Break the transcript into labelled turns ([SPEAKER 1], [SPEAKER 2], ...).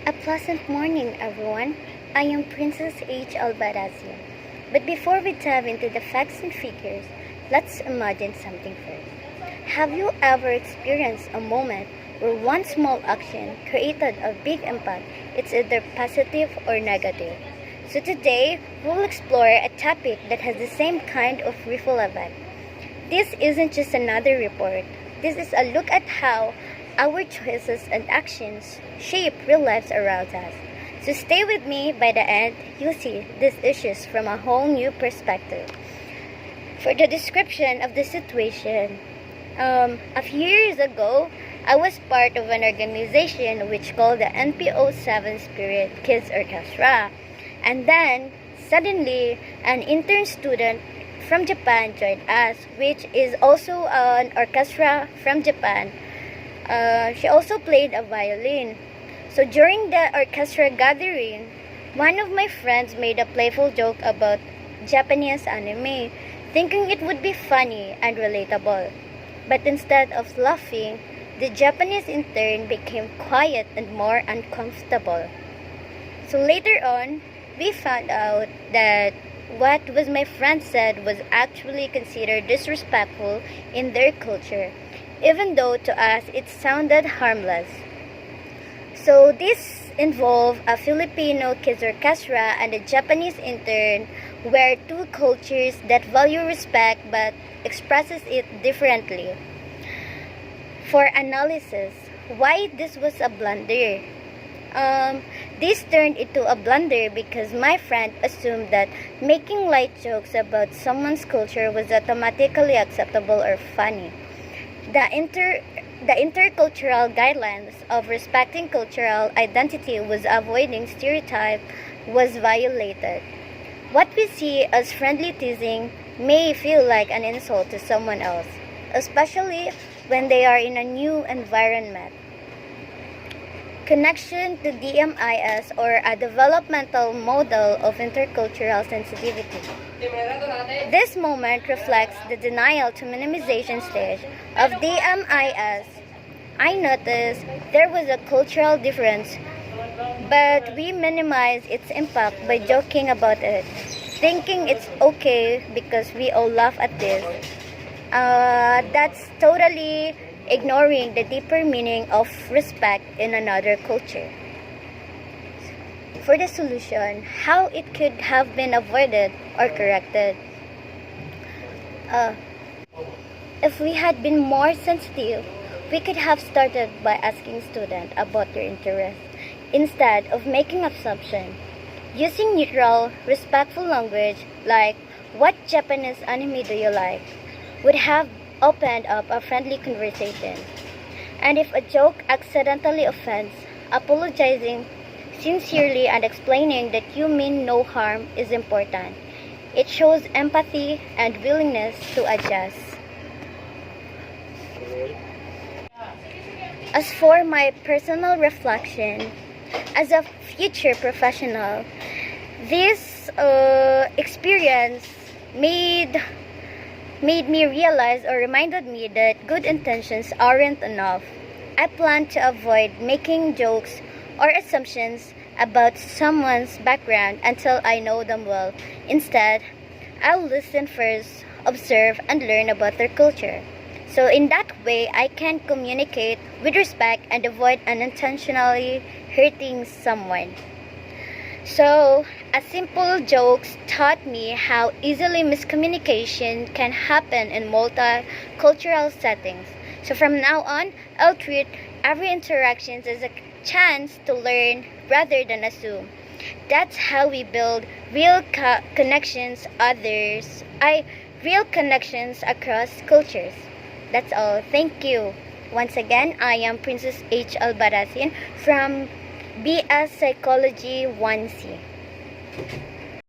[SPEAKER 1] A pleasant morning, everyone. I am Princess H. Albarazio. But before we dive into the facts and figures, let's imagine something first. Have you ever experienced a moment where one small action created a big impact? It's either positive or negative. So today, we'll explore a topic that has the same kind of ripple effect. This isn't just another report. This is a look at how our choices and actions shape real lives around us. So stay with me. By the end, you'll see these issues from a whole new perspective. For the description of the situation, a few years ago, I was part of an organization which called the NPO 7 Spirit Kids Orchestra. And then, suddenly, an intern student from Japan joined us, which is also an orchestra from Japan. She also played a violin. So during the orchestra gathering, one of my friends made a playful joke about Japanese anime, thinking it would be funny and relatable. But instead of laughing, the Japanese intern became quiet and more uncomfortable. So later on, we found out that what was my friend said was actually considered disrespectful in their culture, even though to us it sounded harmless. So this involved a Filipino kids orchestra and a Japanese intern, where two cultures that value respect but expresses it differently. For analysis, why this was a blunder? This turned into a blunder because my friend assumed that making light jokes about someone's culture was automatically acceptable or funny. The intercultural guidelines of respecting cultural identity was avoiding stereotype was violated. What we see as friendly teasing may feel like an insult to someone else, especially when they are in a new environment. Connection to DMIS, or a developmental model of intercultural sensitivity. This moment reflects the denial to minimization stage of DMIS. I noticed there was a cultural difference, but we minimize its impact by joking about it, thinking it's okay because we all laugh at this. That's totally ignoring the deeper meaning of respect in another culture. For the solution, how it could have been avoided or corrected. If we had been more sensitive, we could have started by asking students about their interests instead of making assumptions. Using neutral, respectful language like, "What Japanese anime do you like?" would have opened up a friendly conversation. And if a joke accidentally offends, apologizing sincerely and explaining that you mean no harm is important. It shows empathy and willingness to adjust. As for my personal reflection, as a future professional, this experience made me realize, or reminded me, that good intentions aren't enough. I plan to avoid making jokes or assumptions about someone's background until I know them well. Instead, I'll listen first, observe, and learn about their culture. So in that way, I can communicate with respect and avoid unintentionally hurting someone. So, a simple jokes taught me how easily miscommunication can happen in multicultural settings. So from now on, I'll treat every interaction as a chance to learn rather than assume. That's how we build real real connections across cultures. That's all. Thank you. Once again, I am Princess H. Albarazin from BS Psychology 1C.